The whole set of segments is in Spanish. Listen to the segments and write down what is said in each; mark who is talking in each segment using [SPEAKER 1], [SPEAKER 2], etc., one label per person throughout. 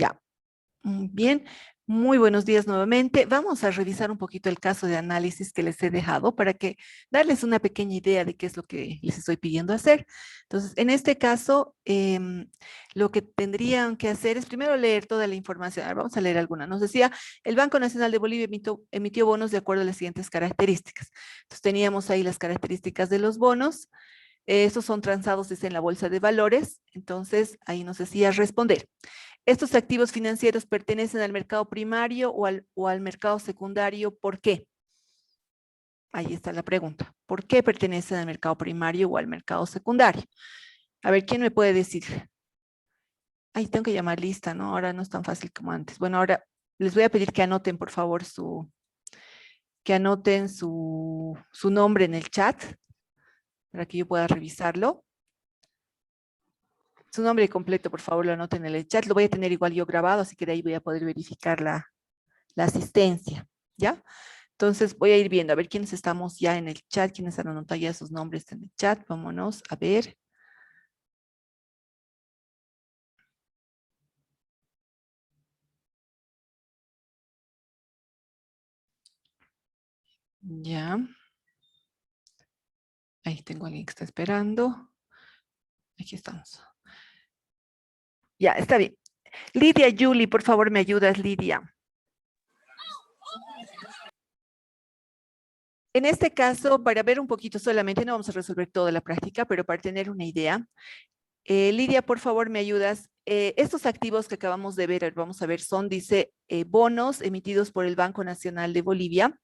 [SPEAKER 1] Ya. Bien, muy buenos días nuevamente. Vamos a revisar un poquito el caso de análisis que les he dejado para que darles una pequeña idea de qué es lo que les estoy pidiendo hacer. Entonces, en este caso, lo que tendrían que hacer es primero leer toda la información. Ahora vamos a leer alguna. Nos decía, el Banco Nacional de Bolivia emitió bonos de acuerdo a las siguientes características. Entonces, teníamos ahí las características de los bonos. Estos son transados desde en la bolsa de valores. Entonces, ahí nos decía responder. ¿Estos activos financieros pertenecen al mercado primario o al mercado secundario? ¿Por qué? Ahí está la pregunta. ¿Por qué pertenecen al mercado primario o al mercado secundario? A ver, ¿quién me puede decir? Ahí tengo que llamar lista, ¿no? Ahora no es tan fácil como antes. Bueno, ahora les voy a pedir que anoten, por favor, que anoten su nombre en el chat para que yo pueda revisarlo. Su nombre completo, por favor, lo anoten en el chat. Lo voy a tener igual yo grabado, así que de ahí voy a poder verificar la asistencia, ¿ya? Entonces voy a ir viendo, a ver quiénes estamos ya en el chat, quiénes han anotado ya sus nombres en el chat. Vámonos a ver. Ya. Ahí tengo a alguien que está esperando. Aquí estamos. Ya, está bien. Lidia Yuli, por favor, me ayudas, Lidia. En este caso, para ver un poquito solamente, no vamos a resolver toda la práctica, pero para tener una idea, Lidia, por favor, me ayudas. Estos activos que acabamos de ver, vamos a ver, son, dice, bonos emitidos por el Banco Nacional de Bolivia.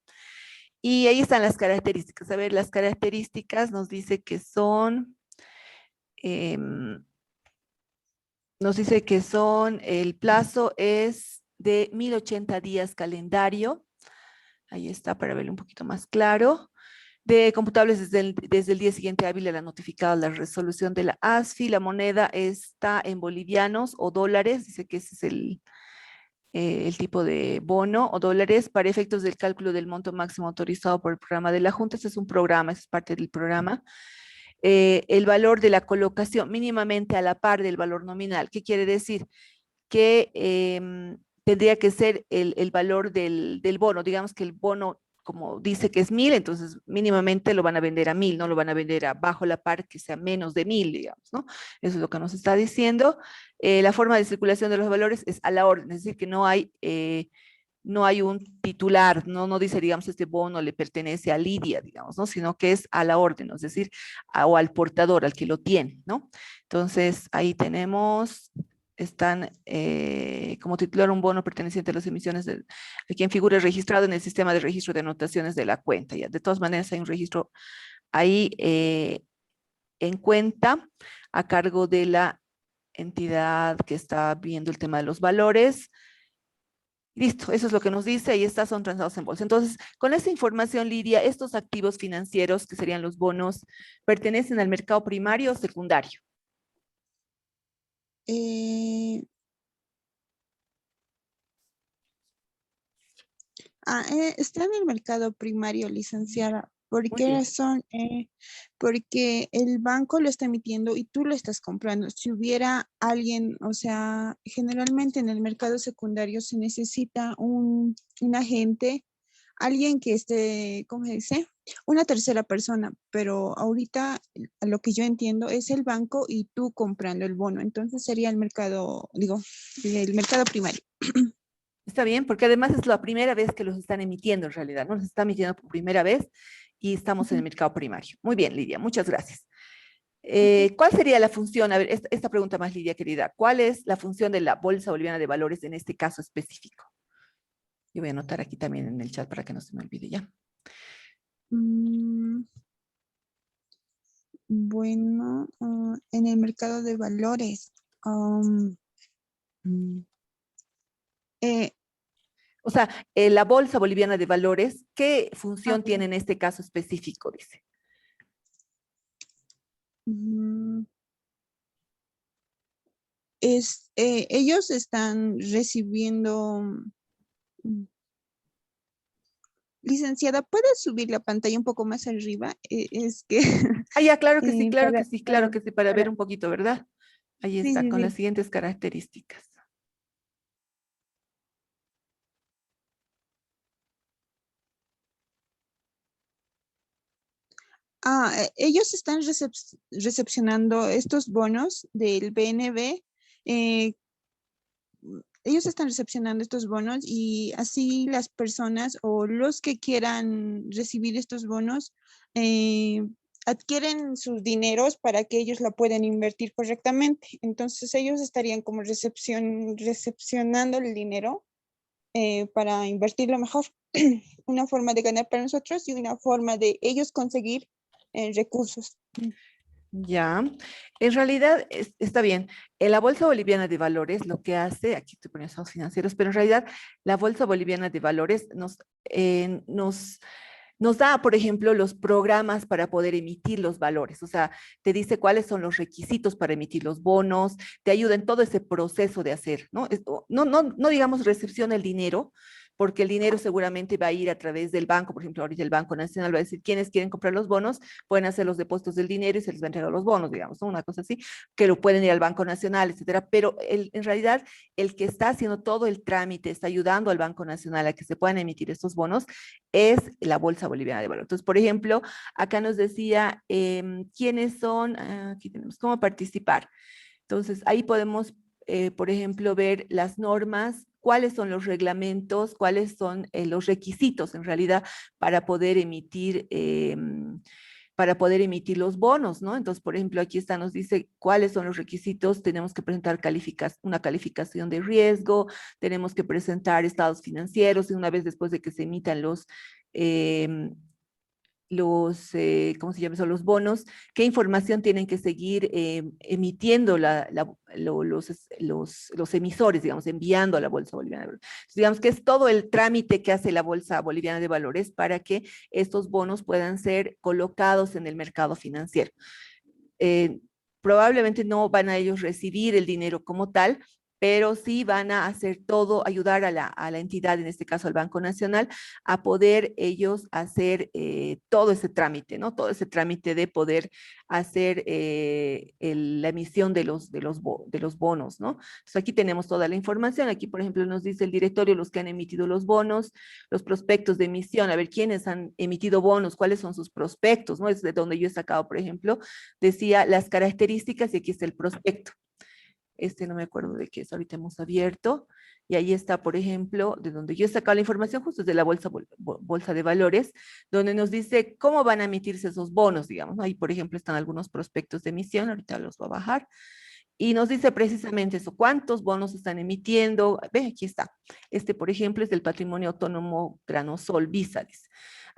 [SPEAKER 1] Y ahí están las características. A ver, las características nos dice que son, el plazo es de 1080 días calendario. Ahí está para verlo un poquito más claro. De computables desde el día siguiente hábil a la notificada la resolución de la ASFI. La moneda está en bolivianos o dólares. Dice que ese es el tipo de bono o dólares para efectos del cálculo del monto máximo autorizado por el programa de la Junta. Este es un programa, es parte del programa. El valor de la colocación mínimamente a la par del valor nominal. ¿Qué quiere decir? Que tendría que ser el valor del bono. Digamos que el bono, como dice que es 1000, entonces mínimamente lo van a vender a 1000, no lo van a vender a bajo la par que sea menos de 1000, digamos, ¿no? Eso es lo que nos está diciendo. La forma de circulación de los valores es a la orden, es decir, que no hay un titular, no dice, digamos, este bono le pertenece a Lidia, digamos, ¿no? Sino que es a la orden, es decir, o al portador, al que lo tiene, ¿no? Entonces, ahí tenemos, están como titular un bono perteneciente a las emisiones de quien figure registrado en el sistema de registro de anotaciones de la cuenta. Ya, de todas maneras, hay un registro ahí en cuenta a cargo de la entidad que está viendo el tema de los valores. Listo, eso es lo que nos dice, ahí está, son transados en bolsa. Entonces, con esta información, Lidia, estos activos financieros, que serían los bonos, ¿pertenecen al mercado primario o secundario?
[SPEAKER 2] Eh, Está en el mercado primario, licenciada. ¿Por
[SPEAKER 1] Muy
[SPEAKER 2] qué
[SPEAKER 1] bien.
[SPEAKER 2] razón? Porque el banco lo está emitiendo y tú lo estás comprando. Si hubiera alguien, o sea, generalmente en el mercado secundario se necesita un agente, alguien que esté, ¿cómo se dice? Una tercera persona, pero ahorita a lo que yo entiendo es el banco y tú comprando el bono. Entonces sería el mercado, digo, el mercado primario.
[SPEAKER 1] Está bien, porque además es la primera vez que los están emitiendo en realidad, ¿no? Los está emitiendo por primera vez y estamos en el
[SPEAKER 2] Ujú.
[SPEAKER 1] mercado primario. Muy bien, Lidia, muchas gracias.
[SPEAKER 2] Ok.
[SPEAKER 1] ¿Cuál sería la función? A ver, esta pregunta más, Lidia, querida. ¿Cuál es la función de la Bolsa Boliviana de Valores en este caso específico? Yo voy a anotar aquí también en el chat para que no se me olvide ya.
[SPEAKER 2] Mm, bueno, en el mercado de valores. Mm, eh,
[SPEAKER 1] O sea, la Bolsa Boliviana de Valores, ¿qué
[SPEAKER 2] ah,
[SPEAKER 1] función tiene
[SPEAKER 2] perdón.
[SPEAKER 1] en este caso específico? Dice.
[SPEAKER 2] Mm, ellos están recibiendo, licenciada, ¿puedes subir la pantalla un poco más arriba? Es que
[SPEAKER 1] Ah, ya, claro que sí, claro que
[SPEAKER 2] para,
[SPEAKER 1] sí, claro
[SPEAKER 2] para,
[SPEAKER 1] que sí, para ver
[SPEAKER 2] para,
[SPEAKER 1] un poquito, ¿verdad? Ahí
[SPEAKER 2] sí,
[SPEAKER 1] está,
[SPEAKER 2] sí,
[SPEAKER 1] con las
[SPEAKER 2] sí.
[SPEAKER 1] siguientes características.
[SPEAKER 2] Ellos están recepcionando estos bonos del BNB. eh, Ellos están recepcionando estos bonos y así las personas o los que quieran recibir estos bonos adquieren sus dineros para que ellos la puedan invertir correctamente. Entonces ellos estarían como recepcionando el dinero para invertirlo mejor. Una forma de ganar para nosotros y una forma de ellos conseguir recursos.
[SPEAKER 1] Ya, en realidad está bien. La Bolsa Boliviana de Valores lo que hace, aquí estoy poniendo estados financieros, pero en realidad la Bolsa Boliviana de Valores nos da, por ejemplo, los programas para poder emitir los valores. O sea, te dice cuáles son los requisitos para emitir los bonos, te ayuda en todo ese proceso de hacer, ¿no? No digamos recepciona el dinero, porque el dinero seguramente va a ir a través del banco. Por ejemplo, ahorita el Banco Nacional va a decir, quienes quieren comprar los bonos, pueden hacer los depósitos del dinero y se les va a entregar los bonos, digamos, ¿no? Una cosa así, que lo pueden ir al Banco Nacional, etcétera. Pero en realidad, el que está haciendo todo el trámite, está ayudando al Banco Nacional a que se puedan emitir estos bonos, es la Bolsa Boliviana de Valores. Entonces, por ejemplo, acá nos decía quiénes son, aquí tenemos cómo participar. Entonces, ahí podemos, por ejemplo, ver las normas, cuáles son los reglamentos, cuáles son los requisitos en realidad para poder emitir los bonos, ¿no? Entonces, por ejemplo, aquí está, nos dice cuáles son los requisitos, tenemos que presentar una calificación de riesgo, tenemos que presentar estados financieros y una vez después de que se emitan eh, ¿cómo se llama eso? Los bonos, qué información tienen que seguir emitiendo los emisores, digamos, enviando a la Bolsa Boliviana de Valores. Entonces, digamos que es todo el trámite que hace la Bolsa Boliviana de Valores para que estos bonos puedan ser colocados en el mercado financiero. Eh, Probablemente no van a ellos recibir el dinero como tal, pero sí van a hacer todo, ayudar a la entidad, en este caso al Banco Nacional, a poder ellos hacer todo ese trámite, ¿no? Todo ese trámite de poder hacer la emisión de los bonos, ¿no? Entonces aquí tenemos toda la información. Aquí, por ejemplo, nos dice el directorio los que han emitido los bonos, los prospectos de emisión, a ver quiénes han emitido bonos, cuáles son sus prospectos, ¿no? Es de donde yo he sacado, por ejemplo, decía las características y aquí está el prospecto. No me acuerdo de qué es, ahorita hemos abierto, y ahí está, por ejemplo, de donde yo he sacado la información, justo es de la bolsa de valores, donde nos dice cómo van a emitirse esos bonos, digamos. Ahí, por ejemplo, están algunos prospectos de emisión, ahorita los voy a bajar, y nos dice precisamente eso, cuántos bonos están emitiendo. Ve, aquí está. Por ejemplo, es del Patrimonio Autónomo Granosol Visa, dice.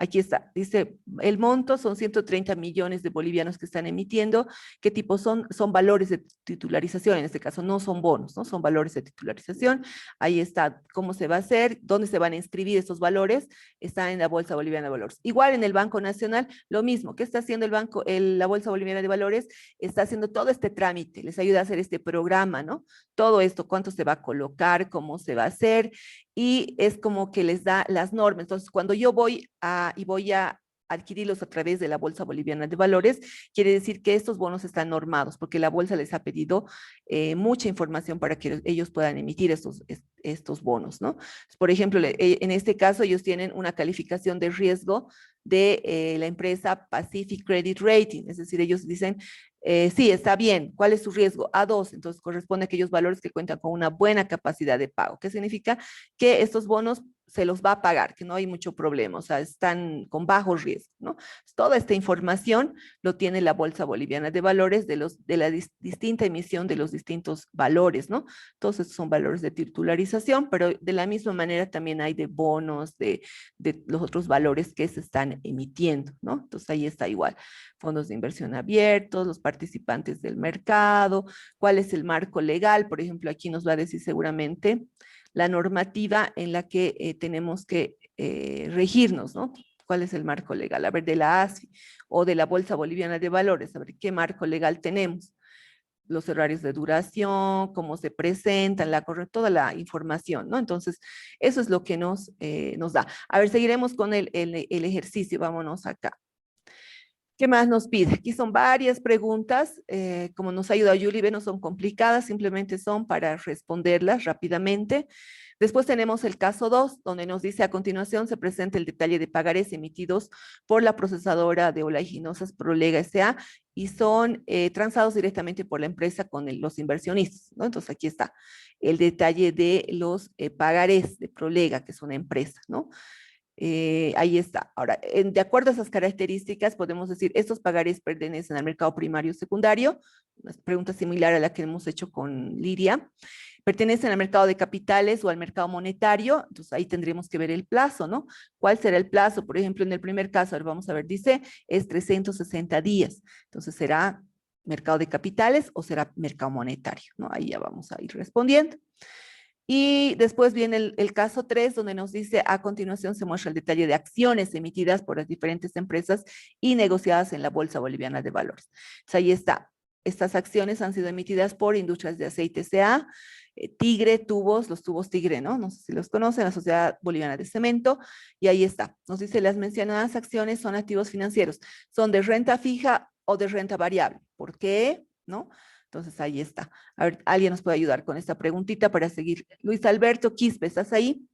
[SPEAKER 1] Aquí está, dice, el monto son 130 millones de bolivianos que están emitiendo. ¿Qué tipo son? Son valores de titularización, en este caso no son bonos, ¿no? Son valores de titularización. Ahí está cómo se va a hacer, dónde se van a inscribir estos valores, está en la Bolsa Boliviana de Valores. Igual en el Banco Nacional, lo mismo. ¿Qué está haciendo la Bolsa Boliviana de Valores? Está haciendo todo este trámite, les ayuda a hacer este programa, ¿no? Todo esto, cuánto se va a colocar, cómo se va a hacer, y es como que les da las normas. Entonces, cuando yo voy a adquirirlos a través de la Bolsa Boliviana de Valores, quiere decir que estos bonos están normados, porque la bolsa les ha pedido mucha información para que ellos puedan emitir estos bonos, ¿no? Por ejemplo, en este caso, ellos tienen una calificación de riesgo de la empresa Pacific Credit Rating, es decir, ellos dicen, sí, está bien, ¿cuál es su riesgo? A2, entonces corresponde a aquellos valores que cuentan con una buena capacidad de pago. ¿Qué significa? Que estos bonos se los va a pagar, que no hay mucho problema, o sea, están con bajo riesgo, ¿no? Toda esta información lo tiene la Bolsa Boliviana de Valores de la distinta emisión de los distintos valores, ¿no? Todos estos son valores de titularización, pero de la misma manera también hay de bonos, de los otros valores que se están emitiendo, ¿no? Entonces ahí está igual, fondos de inversión abiertos, los participantes del mercado, cuál es el marco legal, por ejemplo, aquí nos va a decir seguramente la normativa en la que tenemos que regirnos, ¿no? ¿Cuál es el marco legal? A ver, de la ASFI o de la Bolsa Boliviana de Valores, a ver qué marco legal tenemos, los horarios de duración, cómo se presentan, toda la información, ¿no? Entonces, eso es lo que nos da. A ver, seguiremos con el ejercicio, vámonos acá. ¿Qué más nos pide? Aquí son varias preguntas, como nos ha ayudado Yuli, ve, no son complicadas, simplemente son para responderlas rápidamente. Después tenemos el caso 2, donde nos dice a continuación se presenta el detalle de pagarés emitidos por la procesadora de oleaginosas Prolega S.A. y son transados directamente por la empresa con los inversionistas, ¿no? Entonces aquí está el detalle de los pagarés de Prolega, que es una empresa, ¿no? Ahí está. Ahora, de acuerdo a esas características, podemos decir, estos pagarés pertenecen al mercado primario o secundario, una pregunta similar a la que hemos hecho con Liria. Pertenecen al mercado de capitales o al mercado monetario, entonces ahí tendríamos que ver el plazo, ¿no? ¿Cuál será el plazo? Por ejemplo, en el primer caso, ahora vamos a ver, dice, es 360 días, entonces será mercado de capitales o será mercado monetario, ¿no? Ahí ya vamos a ir respondiendo. Y después viene el caso 3, donde nos dice, a continuación se muestra el detalle de acciones emitidas por las diferentes empresas y negociadas en la Bolsa Boliviana de Valores. Entonces ahí está. Estas acciones han sido emitidas por Industrias de Aceite S.A., Tigre, Tubos, los tubos Tigre, ¿no? No sé si los conocen, la Sociedad Boliviana de Cemento, y ahí está. Nos dice, las mencionadas acciones son activos financieros, son de renta fija o de renta variable. ¿Por qué? ¿No? Entonces ahí está. A ver, ¿alguien nos puede ayudar con esta preguntita para seguir? Luis Alberto Quispe, ¿estás ahí?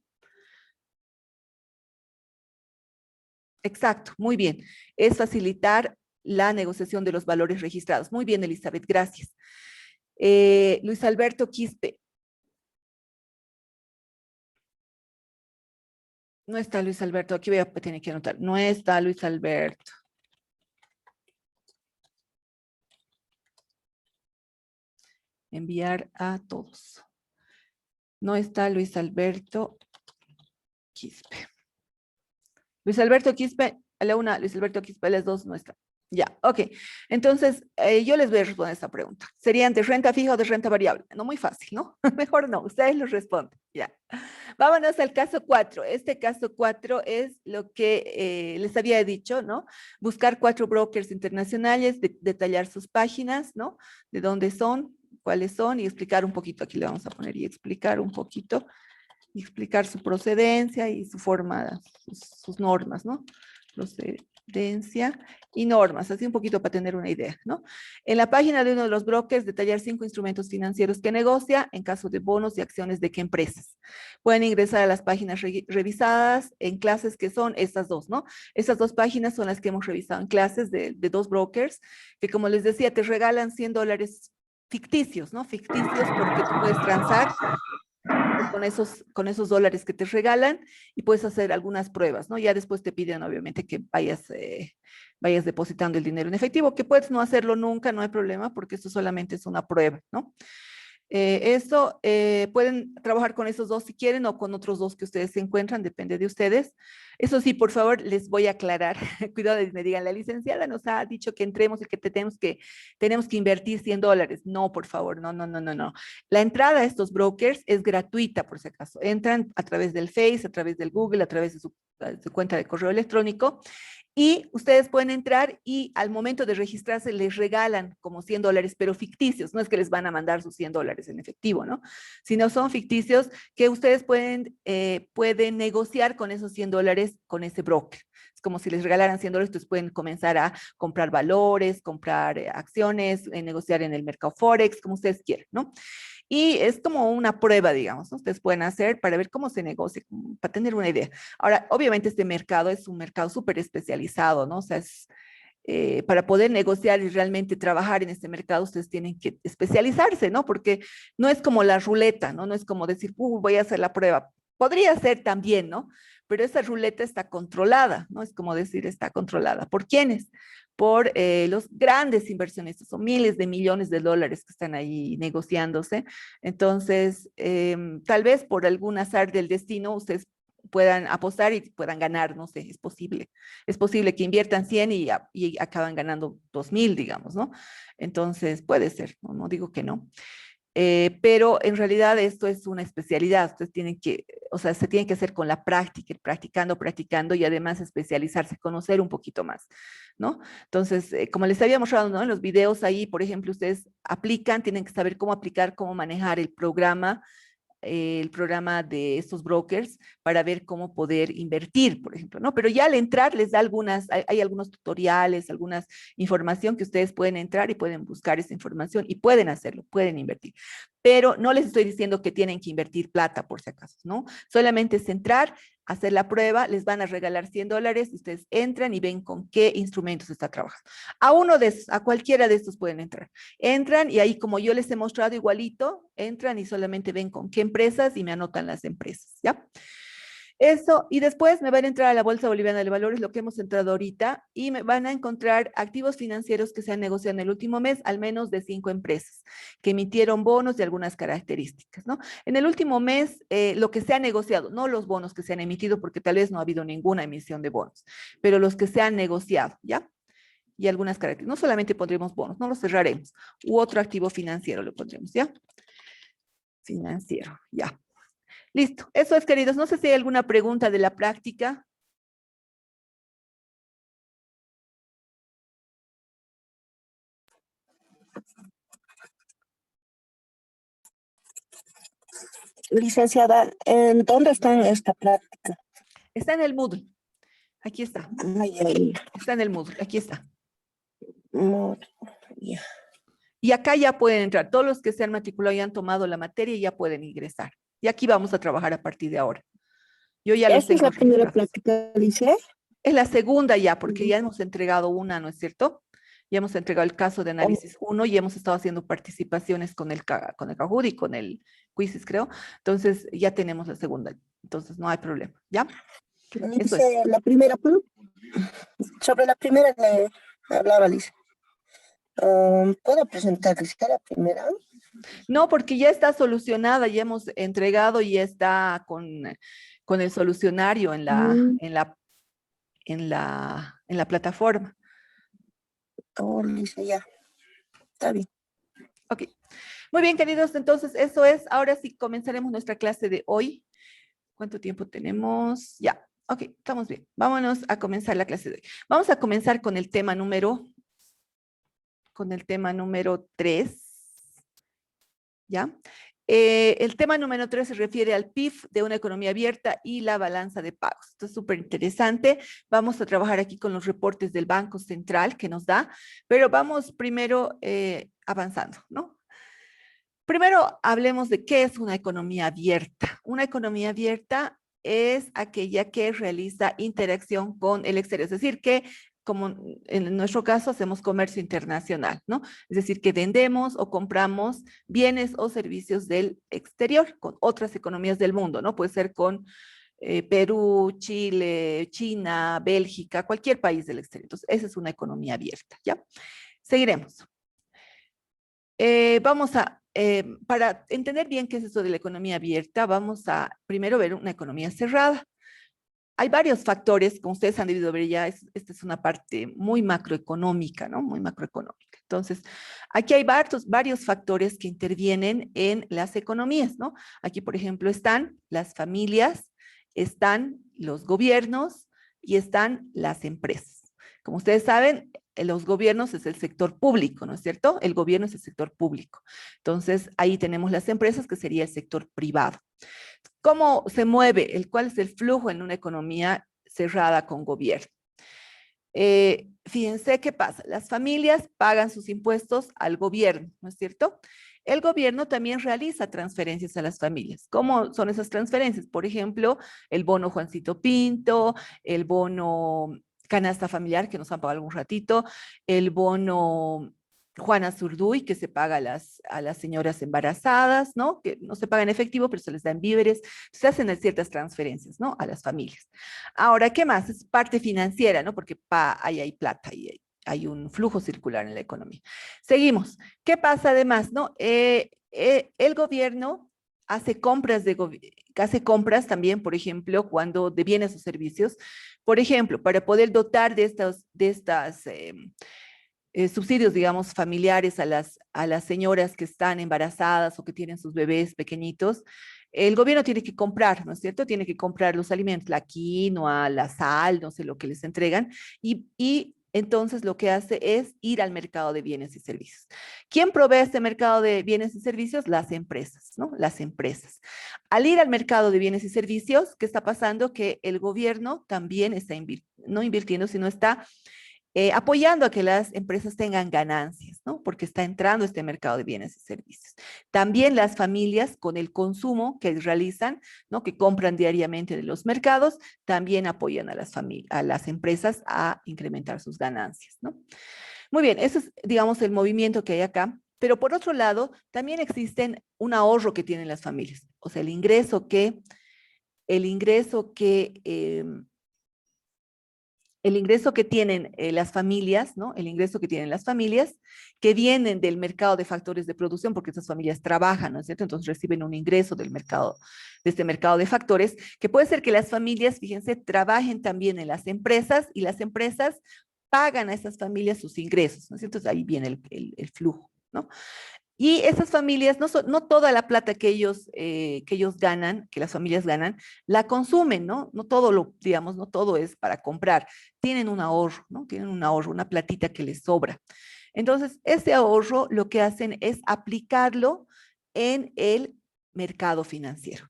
[SPEAKER 1] Exacto, muy bien. Es facilitar la negociación de los valores registrados. Muy bien, Elizabeth, gracias. Luis Alberto Quispe. No está Luis Alberto, aquí voy a tener que anotar. No está Luis Alberto. Enviar a todos. No está Luis Alberto Quispe. Luis Alberto Quispe, a la una, Luis Alberto Quispe, a las dos no está. Ya, ok. Entonces, yo les voy a responder esta pregunta. ¿Serían de renta fija o de renta variable? No, muy fácil, ¿no? Mejor no, ustedes los responden. Ya. Vámonos al caso 4. Este caso 4 es lo que les había dicho, ¿no? Buscar 4 brokers internacionales, detallar sus páginas, ¿no? De dónde son, cuáles son y explicar un poquito. Aquí le vamos a poner y explicar un poquito y explicar su procedencia y su forma, sus normas, ¿no? Procedencia y normas, así un poquito para tener una idea, ¿no? En la página de uno de los brokers, detallar 5 instrumentos financieros que negocia en caso de bonos y acciones de qué empresas. Pueden ingresar a las páginas revisadas en clases que son estas dos, ¿no? Estas dos páginas son las que hemos revisado en clases de 2 brokers, que como les decía, te regalan $100 ficticios, ¿no? Ficticios porque tú puedes transar con esos dólares que te regalan y puedes hacer algunas pruebas, ¿no? Ya después te piden, obviamente, que vayas depositando el dinero en efectivo, que puedes no hacerlo nunca, no hay problema, porque esto solamente es una prueba, ¿no? Pueden trabajar con esos dos si quieren o con otros dos que ustedes se encuentran, depende de ustedes. Eso sí, por favor, les voy a aclarar, cuidado de me digan, la licenciada nos ha dicho que entremos y que tenemos que invertir $100. No, por favor, no, no, no, no, no. La entrada a estos brokers es gratuita, por si acaso. Entran a través del Face, a través del Google, a través de su cuenta de correo electrónico y ustedes pueden entrar y al momento de registrarse les regalan como $100, pero ficticios. No es que les van a mandar sus $100 en efectivo, ¿no? Sino son ficticios que ustedes pueden negociar con esos $100 con ese broker. Es como si les regalaran $100, entonces pueden comenzar a comprar valores, comprar acciones, negociar en el mercado Forex, como ustedes quieran, ¿no? Y es como una prueba, digamos, ¿no? Ustedes pueden hacer para ver cómo se negocia, para tener una idea. Ahora, obviamente este mercado es un mercado súper especializado, ¿no? O sea, para poder negociar y realmente trabajar en este mercado, ustedes tienen que especializarse, ¿no? Porque no es como la ruleta, ¿no? No es como decir, voy a hacer la prueba. Podría ser también, ¿no? Pero esa ruleta está controlada, ¿no? Es como decir, está controlada. ¿Por quiénes? Por los grandes inversionistas, son miles de millones de dólares que están ahí negociándose. Entonces, tal vez por algún azar del destino, ustedes puedan apostar y puedan ganar, no sé, es posible. Es posible que inviertan 100 y acaban ganando 2,000, digamos, ¿no? Entonces, puede ser, no, no digo que no. Pero en realidad esto es una especialidad, ustedes tienen que, o sea, se tiene que hacer con la práctica, practicando, practicando y además especializarse, conocer un poquito más, ¿no? Entonces, como les había mostrado, ¿no? En los videos ahí, por ejemplo, ustedes aplican, tienen que saber cómo aplicar, cómo manejar el programa el programa de estos brokers para ver cómo poder invertir, por ejemplo, ¿no? Pero ya al entrar les da hay algunos tutoriales, algunas información que ustedes pueden entrar y pueden buscar esa información y pueden hacerlo, pueden invertir. Pero no les estoy diciendo que tienen que invertir plata, por si acaso, ¿no? Solamente es entrar, hacer la prueba, les van a regalar $100, ustedes entran y ven con qué instrumentos está trabajando. A uno de esos, a cualquiera de estos pueden entrar. Entran y ahí, como yo les he mostrado igualito, entran y solamente ven con qué empresas y me anotan las empresas, ¿ya? Eso, y después me van a entrar a la Bolsa Boliviana de Valores, lo que hemos entrado ahorita, y me van a encontrar activos financieros que se han negociado en el último mes, al menos de 5 empresas, que emitieron bonos de algunas características, ¿no? En el último mes, lo que se ha negociado, no los bonos que se han emitido, porque tal vez no ha habido ninguna emisión de bonos, pero los que se han negociado, ¿ya? Y algunas características. No solamente pondremos bonos, no los cerraremos, u otro activo financiero lo pondremos, ¿ya? Financiero, ya. Listo, eso es, queridos. No sé si hay alguna pregunta de la práctica.
[SPEAKER 3] Licenciada, ¿en dónde está esta práctica?
[SPEAKER 1] Está en el Moodle. Aquí está.
[SPEAKER 3] Ay, ay,
[SPEAKER 1] Está en el Moodle. Aquí está.
[SPEAKER 3] no, ya.
[SPEAKER 1] Y acá ya pueden entrar. Todos los que se han matriculado y han tomado la materia ya pueden ingresar. Y aquí vamos a trabajar a partir de ahora. Yo ya los
[SPEAKER 3] Esta es
[SPEAKER 1] tengo
[SPEAKER 3] la primera
[SPEAKER 1] registrados.
[SPEAKER 3] práctica, dice.
[SPEAKER 1] Es la segunda ya, porque ya hemos entregado una, ¿no es cierto? Ya hemos entregado el caso de análisis 1 y hemos estado haciendo participaciones con el Kahoot y con el Quizzes, creo. Entonces, ya tenemos la segunda. Entonces, no hay problema, ¿ya? Eso es.
[SPEAKER 3] Dice la primera, sobre la primera le hablaba, Lice. ¿Puedo presentar, dice, la primera?
[SPEAKER 1] No, porque ya está solucionada, ya hemos entregado y ya está con el solucionario
[SPEAKER 3] Mm,
[SPEAKER 1] en la plataforma.
[SPEAKER 3] oh, Lice, ya. Está bien.
[SPEAKER 1] Ok. Muy bien, queridos, entonces eso es. Ahora sí comenzaremos nuestra clase de hoy. ¿Cuánto tiempo tenemos? Ya. Ok, estamos bien. Vámonos a comenzar la clase de hoy. Vamos a comenzar con el tema número 3. ¿Ya? El tema número 3 se refiere al PIB de una economía abierta y la balanza de pagos. Esto es súper interesante. Vamos a trabajar aquí con los reportes del Banco Central que nos da, pero vamos primero avanzando, ¿no? Primero hablemos de qué es una economía abierta. Una economía abierta es aquella que realiza interacción con el exterior, es decir, que como en nuestro caso hacemos comercio internacional, ¿no? Es decir, que vendemos o compramos bienes o servicios del exterior con otras economías del mundo, ¿no? Puede ser con Perú, Chile, China, Bélgica, cualquier país del exterior. Entonces, esa es una economía abierta, ¿ya? Seguiremos. Para entender bien qué es eso de la economía abierta, vamos a primero ver una economía cerrada. Hay varios factores, como ustedes han debido ver ya, esta es una parte muy macroeconómica, ¿no? Muy macroeconómica. Entonces, aquí hay varios factores que intervienen en las economías, ¿no? Aquí, por ejemplo, están las familias, están los gobiernos y están las empresas. Como ustedes saben, los gobiernos es el sector público, ¿no es cierto? El gobierno es el sector público. Entonces, ahí tenemos las empresas, que sería el sector privado. ¿Cómo se mueve? ¿Cuál es el flujo en una economía cerrada con gobierno? Fíjense qué pasa. Las familias pagan sus impuestos al gobierno, ¿no es cierto? El gobierno también realiza transferencias a las familias. ¿Cómo son esas transferencias? Por ejemplo, el bono Juancito Pinto, el bono canasta familiar que nos han pagado algún ratito, el bono Juana Zurduy, que se paga a las señoras embarazadas, ¿no? Que no se paga en efectivo, pero se les dan víveres. Se hacen ciertas transferencias, ¿no? A las familias. Ahora, ¿qué más? Es parte financiera, ¿no? Porque ahí hay plata, hay un flujo circular en la economía. Seguimos. ¿Qué pasa además, no? El gobierno hace hace compras también, por ejemplo, cuando de bienes o servicios. Por ejemplo, para poder dotar de estas subsidios, digamos, familiares a las señoras que están embarazadas o que tienen sus bebés pequeñitos, el gobierno tiene que comprar, ¿no es cierto? Tiene que comprar los alimentos, la quinoa, la sal, no sé lo que les entregan, y entonces lo que hace es ir al mercado de bienes y servicios. ¿Quién provee este mercado de bienes y servicios? Las empresas, ¿no? Las empresas. Al ir al mercado de bienes y servicios, ¿qué está pasando? Que el gobierno también está no invirtiendo, sino está apoyando a que las empresas tengan ganancias, ¿no? Porque está entrando este mercado de bienes y servicios. También las familias, con el consumo que realizan, ¿no? Que compran diariamente de los mercados, también apoyan a las empresas a incrementar sus ganancias, ¿no? Muy bien, eso es, digamos, el movimiento que hay acá. Pero por otro lado, también existen un ahorro que tienen las familias. O sea, el ingreso que tienen las familias, ¿no? El ingreso que tienen las familias que vienen del mercado de factores de producción, porque estas familias trabajan, ¿no es cierto? Entonces reciben un ingreso del mercado, de este mercado de factores, que puede ser que las familias, fíjense, trabajen también en las empresas y las empresas pagan a esas familias sus ingresos, ¿no es cierto? Entonces ahí viene el flujo, ¿no? Y esas familias, no toda la plata que ellos ganan, que las familias ganan, la consumen, ¿no? No todo digamos, no todo es para comprar. Tienen un ahorro, ¿no? Tienen un ahorro, una platita que les sobra. Entonces, ese ahorro lo que hacen es aplicarlo en el mercado financiero,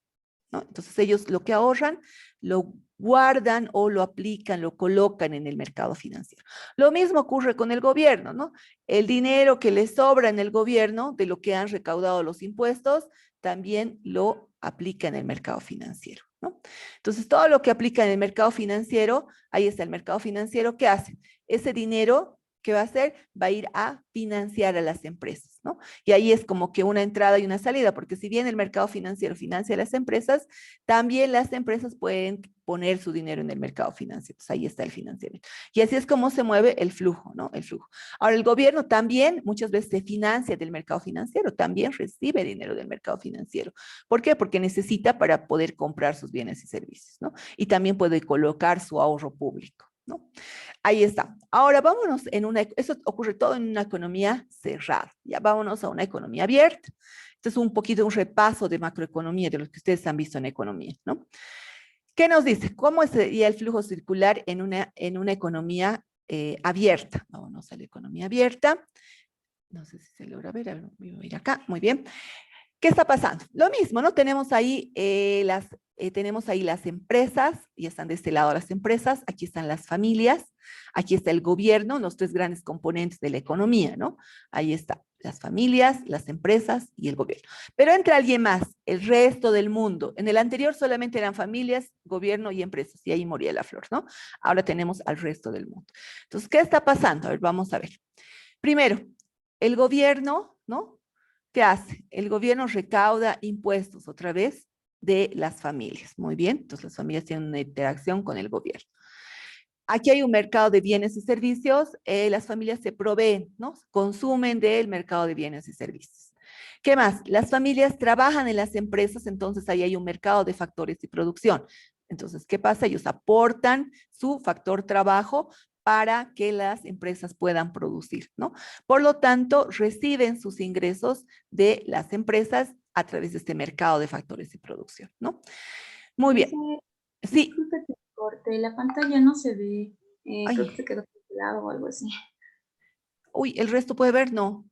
[SPEAKER 1] ¿no? Entonces, ellos lo que ahorran, lo guardan o lo aplican, lo colocan en el mercado financiero. Lo mismo ocurre con el gobierno, ¿no? El dinero que les sobra en el gobierno de lo que han recaudado los impuestos, también lo aplica en el mercado financiero, ¿no? Entonces, todo lo que aplica en el mercado financiero, ahí está el mercado financiero, ¿qué hace? Ese dinero, ¿qué va a hacer? Va a ir a financiar a las empresas, ¿no? Y ahí es como que una entrada y una salida, porque si bien el mercado financiero financia a las empresas, también las empresas pueden poner su dinero en el mercado financiero. Entonces, ahí está el financiamiento. Y así es como se mueve el flujo, ¿no? El flujo. Ahora, el gobierno también muchas veces se financia del mercado financiero, también recibe dinero del mercado financiero. ¿Por qué? Porque necesita para poder comprar sus bienes y servicios, ¿no? Y también puede colocar su ahorro público, ¿no? Ahí está. Ahora vámonos eso ocurre todo en una economía cerrada. Ya vámonos a una economía abierta. Esto es un poquito un repaso de macroeconomía, de lo que ustedes han visto en economía, ¿no? ¿Qué nos dice? ¿Cómo sería el flujo circular en una economía abierta? Vámonos a la economía abierta. No sé si se logra ver, a ver, voy a ir acá, muy bien. ¿Qué está pasando? Lo mismo, ¿no? Tenemos ahí las empresas, y están de este lado las empresas, aquí están las familias, aquí está el gobierno, los tres grandes componentes de la economía, ¿no? Ahí está, las familias, las empresas y el gobierno. Pero entra alguien más, el resto del mundo. En el anterior solamente eran familias, gobierno y empresas, y ahí moría la flor, ¿no? Ahora tenemos al resto del mundo. Entonces, ¿qué está pasando? A ver, vamos a ver. Primero, el gobierno, ¿no? ¿Qué hace? El gobierno recauda impuestos otra vez de las familias. Muy bien, entonces las familias tienen una interacción con el gobierno. Aquí hay un mercado de bienes y servicios, las familias se proveen, ¿no? Consumen del mercado de bienes y servicios. ¿Qué más? Las familias trabajan en las empresas, entonces ahí hay un mercado de factores y producción. Entonces, ¿qué pasa? Ellos aportan su factor trabajo para que las empresas puedan producir, ¿no? Por lo tanto, reciben sus ingresos de las empresas a través de este mercado de factores y producción, ¿no? Muy bien. Sí.
[SPEAKER 4] Disculpe que corte, la pantalla no se ve. Creo
[SPEAKER 1] Ay.
[SPEAKER 4] que se quedó congelado o algo así.
[SPEAKER 1] Uy, ¿el resto puede ver? No.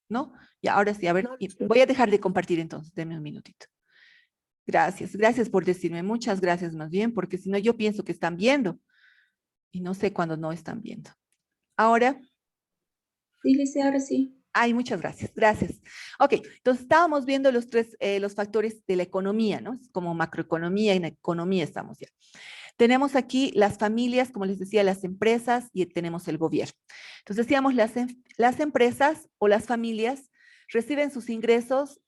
[SPEAKER 1] ¿No? Ya, ahora sí, a ver, voy a dejar de compartir entonces, denme un minutito. Gracias, gracias por decirme, muchas gracias más bien, porque si no yo pienso que están viendo y no sé cuándo no están viendo. Ahora.
[SPEAKER 4] Sí, Lice, ahora sí.
[SPEAKER 1] Ay, muchas gracias, gracias. Ok, entonces estábamos viendo los factores de la economía, ¿no? Como macroeconomía y en economía estamos ya. Tenemos aquí las familias, como les decía, las empresas y tenemos el gobierno. Entonces decíamos, las empresas o las familias reciben sus ingresos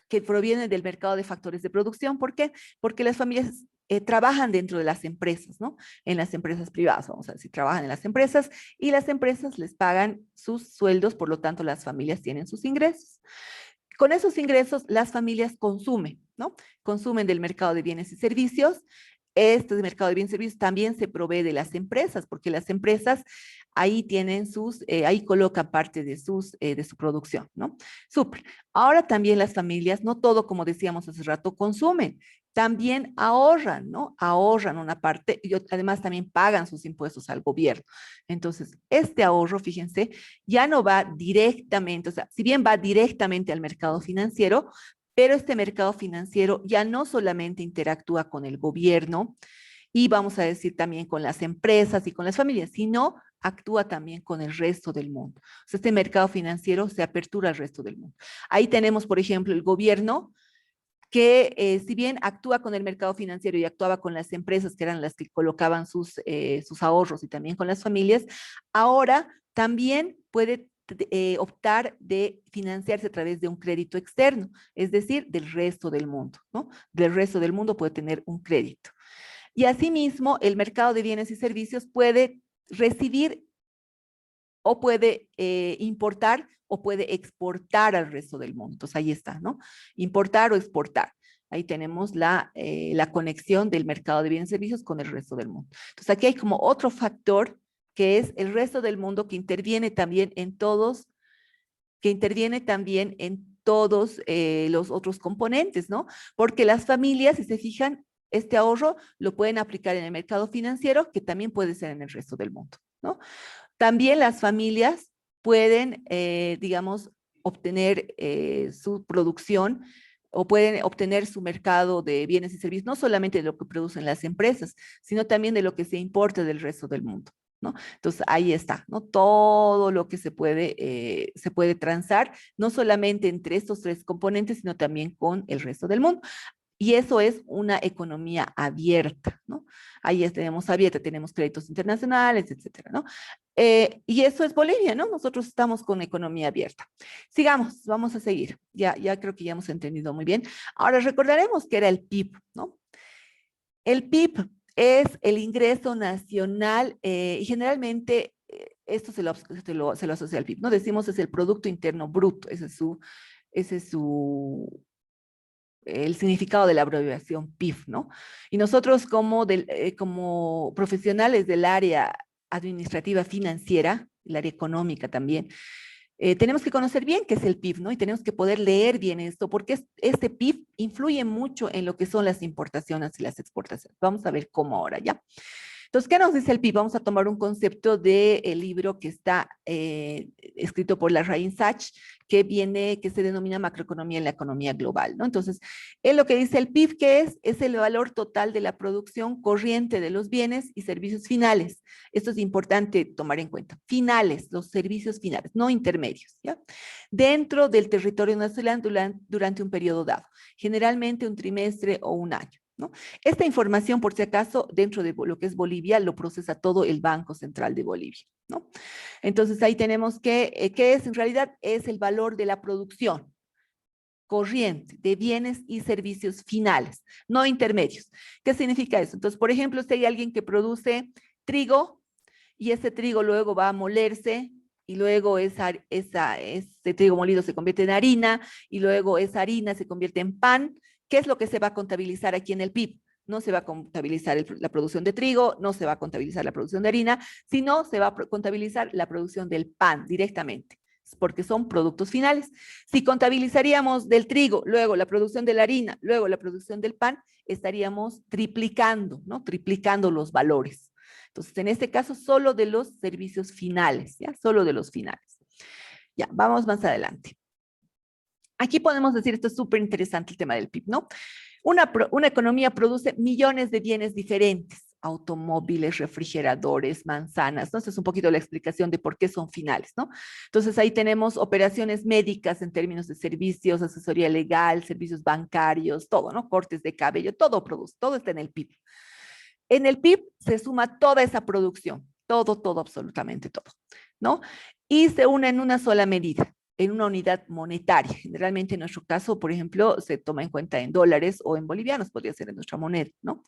[SPEAKER 1] que provienen del mercado de factores de producción. ¿Por qué? Porque las familias trabajan dentro de las empresas, ¿no? En las empresas privadas, vamos a decir, trabajan en las empresas y las empresas les pagan sus sueldos, por lo tanto las familias tienen sus ingresos. Con esos ingresos las familias consumen, ¿no? Consumen del mercado de bienes y servicios. Este mercado de bienes y servicios también se provee de las empresas, porque las empresas ahí tienen ahí colocan parte de su producción, ¿no? Súper. Ahora también las familias, no todo, como decíamos hace rato, consumen. también ahorran, ¿no? Ahorran una parte y además también pagan sus impuestos al gobierno. Entonces, este ahorro, fíjense, ya no va directamente, o sea, si bien va directamente al mercado financiero, pero este mercado financiero ya no solamente interactúa con el gobierno y vamos a decir también con las empresas y con las familias, sino actúa también con el resto del mundo. O sea, este mercado financiero se apertura al resto del mundo. Ahí tenemos, por ejemplo, el gobierno que si bien actúa con el mercado financiero y actuaba con las empresas que eran las que colocaban sus ahorros y también con las familias, ahora también puede optar de financiarse a través de un crédito externo, es decir, del resto del mundo, ¿no? Del resto del mundo puede tener un crédito. Y asimismo, el mercado de bienes y servicios puede recibir o puede importar o puede exportar al resto del mundo. Entonces ahí está, ¿no? Importar o exportar. Ahí tenemos la conexión del mercado de bienes y servicios con el resto del mundo. Entonces aquí hay como otro factor que es el resto del mundo que interviene también en todos, los otros componentes, ¿no? Porque las familias, si se fijan, este ahorro lo pueden aplicar en el mercado financiero, que también puede ser en el resto del mundo, ¿no? También las familias pueden, digamos, obtener su producción o pueden obtener su mercado de bienes y servicios, no solamente de lo que producen las empresas, sino también de lo que se importa del resto del mundo, ¿no? Entonces, ahí está, ¿no? Todo lo que se puede transar, no solamente entre estos tres componentes, sino también con el resto del mundo. Y eso es una economía abierta, ¿no? Ahí tenemos abierta, tenemos créditos internacionales, etcétera, ¿no? Y eso es Bolivia, ¿no? Nosotros estamos con economía abierta. Sigamos, vamos a seguir. Ya creo que ya hemos entendido muy bien. Ahora recordaremos que era el PIB, ¿no? El PIB es el ingreso nacional y generalmente esto se lo asocia al PIB, ¿no? Decimos es el Producto Interno Bruto, ese es el significado de la abreviación PIB, ¿no? Y nosotros como profesionales del área administrativa financiera, el área económica también, tenemos que conocer bien qué es el PIB, ¿no? Y tenemos que poder leer bien esto, porque este PIB influye mucho en lo que son las importaciones y las exportaciones. Vamos a ver cómo ahora, ¿ya? Entonces, ¿qué nos dice el PIB? Vamos a tomar un concepto del libro que está escrito por Larraín Sachs, que se denomina macroeconomía en la economía global, ¿no? Entonces, él lo que dice el PIB, ¿qué es? Es el valor total de la producción corriente de los bienes y servicios finales. Esto es importante tomar en cuenta. Finales, los servicios finales, no intermedios, ¿ya? Dentro del territorio nacional durante un periodo dado, generalmente un trimestre o un año, ¿no? Esta información, por si acaso, dentro de lo que es Bolivia, lo procesa todo el Banco Central de Bolivia, ¿no? Entonces, ahí tenemos ¿qué es? En realidad, es el valor de la producción corriente de bienes y servicios finales, no intermedios. ¿Qué significa eso? Entonces, por ejemplo, si hay alguien que produce trigo y ese trigo luego va a molerse y luego ese trigo molido se convierte en harina y luego esa harina se convierte en pan. ¿Qué es lo que se va a contabilizar aquí en el PIB? No se va a contabilizar la producción de trigo, no se va a contabilizar la producción de harina, sino se va a contabilizar la producción del pan directamente, porque son productos finales. Si contabilizaríamos del trigo, luego la producción de la harina, luego la producción del pan, estaríamos triplicando, ¿no? Triplicando los valores. Entonces, en este caso, solo de los servicios finales, ¿ya? Solo de los finales. Ya, vamos más adelante. Aquí podemos decir, esto es súper interesante el tema del PIB, ¿no? Una economía produce millones de bienes diferentes, automóviles, refrigeradores, manzanas, ¿no? Esa es un poquito la explicación de por qué son finales, ¿no? Entonces ahí tenemos operaciones médicas en términos de servicios, asesoría legal, servicios bancarios, todo, ¿no? Cortes de cabello, todo produce, todo está en el PIB. En el PIB se suma toda esa producción, todo, absolutamente todo, ¿no? Y se une en una sola medida, en una unidad monetaria. Generalmente en nuestro caso, por ejemplo, se toma en cuenta en dólares o en bolivianos, podría ser en nuestra moneda, ¿no?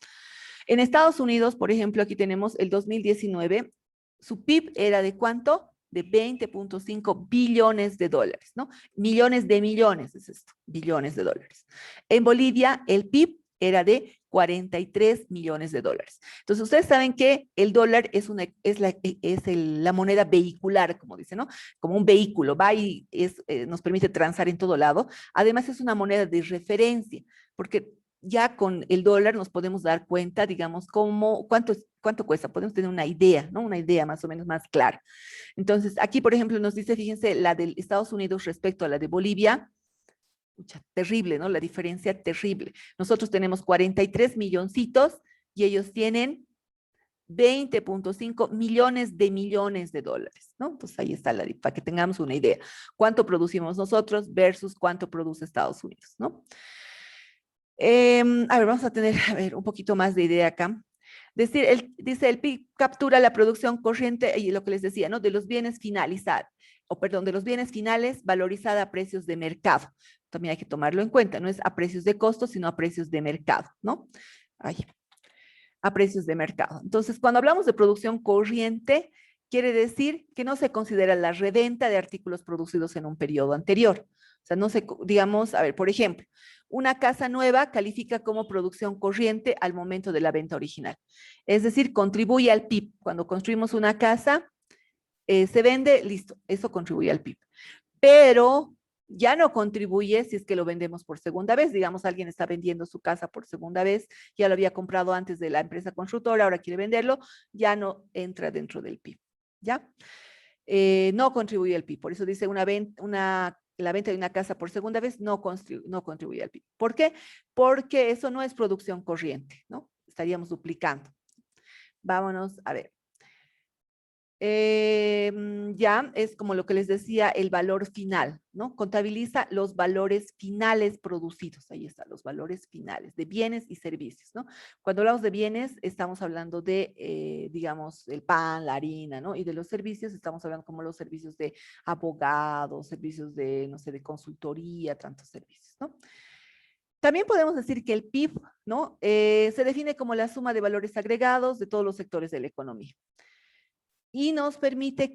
[SPEAKER 1] En Estados Unidos, por ejemplo, aquí tenemos el 2019, su PIB era ¿de cuánto? De 20.5 billones de dólares, ¿no? Millones de millones es esto, billones de dólares. En Bolivia, el PIB era de 43 millones de dólares. Entonces, ustedes saben que el dólar es la moneda vehicular, como dice, ¿no? Como un vehículo, va y nos permite transar en todo lado. Además, es una moneda de referencia, porque ya con el dólar nos podemos dar cuenta, digamos, cuánto cuesta, podemos tener una idea, ¿no? Una idea más o menos más clara. Entonces, aquí, por ejemplo, nos dice, fíjense, la de Estados Unidos respecto a la de Bolivia, pucha, terrible, ¿no? La diferencia terrible. Nosotros tenemos 43 milloncitos y ellos tienen 20.5 millones de dólares, ¿no? Entonces ahí está para que tengamos una idea. ¿Cuánto producimos nosotros versus cuánto produce Estados Unidos, ¿no? A ver, vamos a tener, a ver, un poquito más de idea acá. Dice, el PIB captura la producción corriente y lo que les decía, ¿no? De los bienes finalizados, o perdón, de los bienes finales valorizada a precios de mercado. También hay que tomarlo en cuenta, no es a precios de costo, sino a precios de mercado, ¿no? Ay, a precios de mercado. Entonces, cuando hablamos de producción corriente, quiere decir que no se considera la reventa de artículos producidos en un periodo anterior. O sea, no se, digamos, a ver, por ejemplo, una casa nueva califica como producción corriente al momento de la venta original. Es decir, contribuye al PIB. Cuando construimos una casa, se vende, listo, eso contribuye al PIB. Pero ya no contribuye si es que lo vendemos por segunda vez. Digamos, alguien está vendiendo su casa por segunda vez, ya lo había comprado antes de la empresa constructora, ahora quiere venderlo, ya no entra dentro del PIB. ¿Ya? No contribuye al PIB. Por eso dice la venta de una casa por segunda vez no contribuye al PIB. ¿Por qué? Porque eso no es producción corriente, ¿no? Estaríamos duplicando. Vámonos a ver. Ya es como lo que les decía, el valor final, ¿no? Contabiliza los valores finales producidos, ahí está, los valores finales de bienes y servicios, ¿no? Cuando hablamos de bienes, estamos hablando de, digamos, el pan, la harina, ¿no? Y de los servicios, estamos hablando como los servicios de abogados, servicios de, no sé, de consultoría, tantos servicios, ¿no? También podemos decir que el PIB, ¿no? Se define como la suma de valores agregados de todos los sectores de la economía y nos permite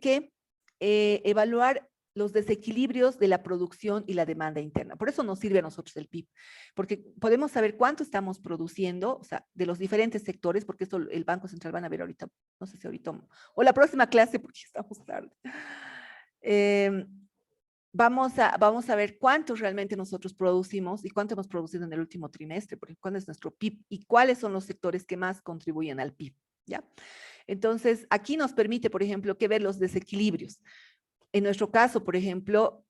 [SPEAKER 1] evaluar los desequilibrios de la producción y la demanda interna. Por eso nos sirve a nosotros el PIB, porque podemos saber cuánto estamos produciendo, o sea, de los diferentes sectores, porque esto el Banco Central van a ver ahorita, no sé si ahorita, o la próxima clase, porque estamos tarde. Vamos a ver cuánto realmente nosotros producimos y cuánto hemos producido en el último trimestre, porque cuál es nuestro PIB y cuáles son los sectores que más contribuyen al PIB, ¿ya? Entonces, aquí nos permite, por ejemplo, que ver los desequilibrios. En nuestro caso, por ejemplo,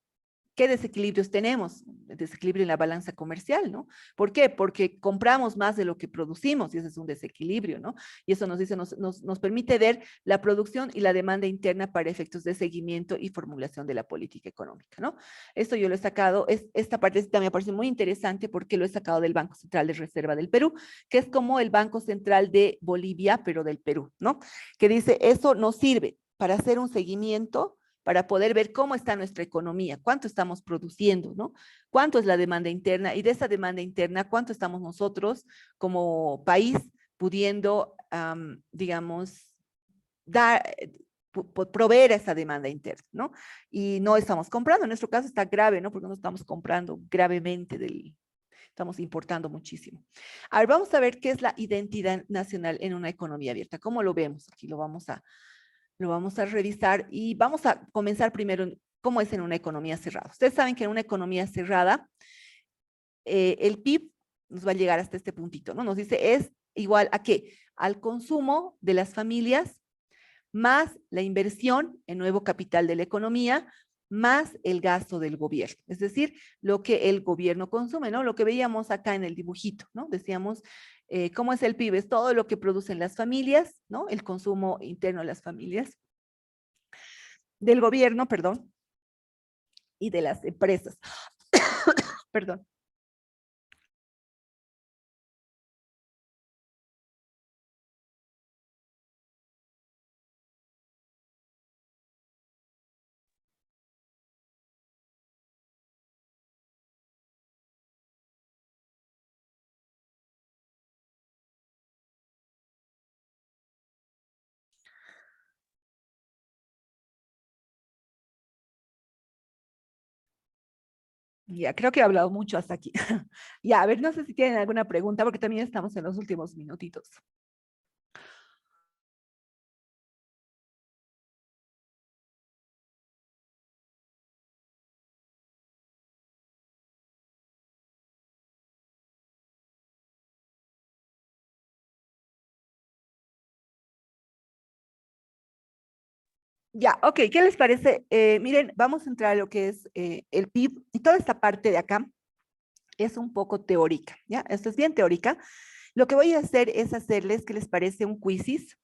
[SPEAKER 1] ¿qué desequilibrios tenemos? Desequilibrio en la balanza comercial, ¿no? ¿Por qué? Porque compramos más de lo que producimos y ese es un desequilibrio, ¿no? Y eso nos permite ver la producción y la demanda interna para efectos de seguimiento y formulación de la política económica, ¿no? Esto yo lo he sacado, esta parte también me parece muy interesante porque lo he sacado del Banco Central de Reserva del Perú, que es como el Banco Central de Bolivia, pero del Perú, ¿no? Que dice, eso nos sirve para hacer un seguimiento para poder ver cómo está nuestra economía, cuánto estamos produciendo, ¿no? Cuánto es la demanda interna y de esa demanda interna, cuánto estamos nosotros como país pudiendo, digamos, proveer a esa demanda interna, ¿no? Y no estamos comprando, en nuestro caso está grave, ¿no? Porque no estamos comprando gravemente estamos importando muchísimo. A ver, vamos a ver qué es la identidad nacional en una economía abierta. ¿Cómo lo vemos? Aquí lo vamos a revisar y vamos a comenzar primero cómo es en una economía cerrada. Ustedes saben que en una economía cerrada, el PIB nos va a llegar hasta este puntito, ¿no? Nos dice, es igual a qué? Al consumo de las familias, más la inversión en nuevo capital de la economía, más el gasto del gobierno. Es decir, lo que el gobierno consume, ¿no? Lo que veíamos acá en el dibujito, ¿no? Decíamos, ¿cómo es el PIB? Es todo lo que producen las familias, ¿no? El consumo interno de las familias, del gobierno, perdón, y de las empresas. Perdón. Ya, creo que he hablado mucho hasta aquí. Ya, a ver, no sé si tienen alguna pregunta, porque también estamos en los últimos minutitos. Ya, ok, ¿qué les parece? Miren, vamos a entrar a lo que es el PIB y toda esta parte de acá es un poco teórica, ¿ya? Esto es bien teórica. Lo que voy a hacer es hacerles, ¿qué les parece? Un quizzes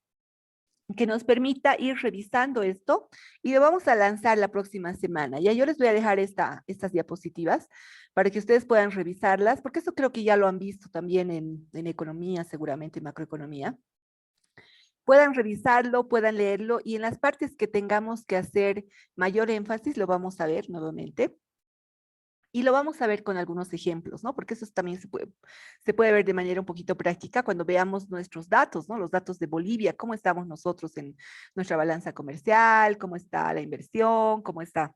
[SPEAKER 1] que nos permita ir revisando esto y lo vamos a lanzar la próxima semana. Ya yo les voy a dejar estas diapositivas para que ustedes puedan revisarlas, porque eso creo que ya lo han visto también en economía, seguramente en macroeconomía. Puedan revisarlo, puedan leerlo y en las partes que tengamos que hacer mayor énfasis lo vamos a ver nuevamente. Y lo vamos a ver con algunos ejemplos, ¿no? Porque eso también se puede ver de manera un poquito práctica cuando veamos nuestros datos, ¿no? Los datos de Bolivia, cómo estamos nosotros en nuestra balanza comercial, cómo está la inversión, cómo están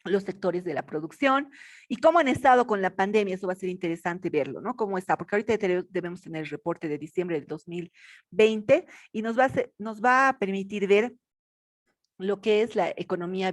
[SPEAKER 1] los sectores de la producción y cómo han estado con la pandemia. Eso va a ser interesante verlo, ¿no? Cómo está, porque ahorita debemos tener el reporte de diciembre del 2020 y nos va a permitir ver lo que es la economía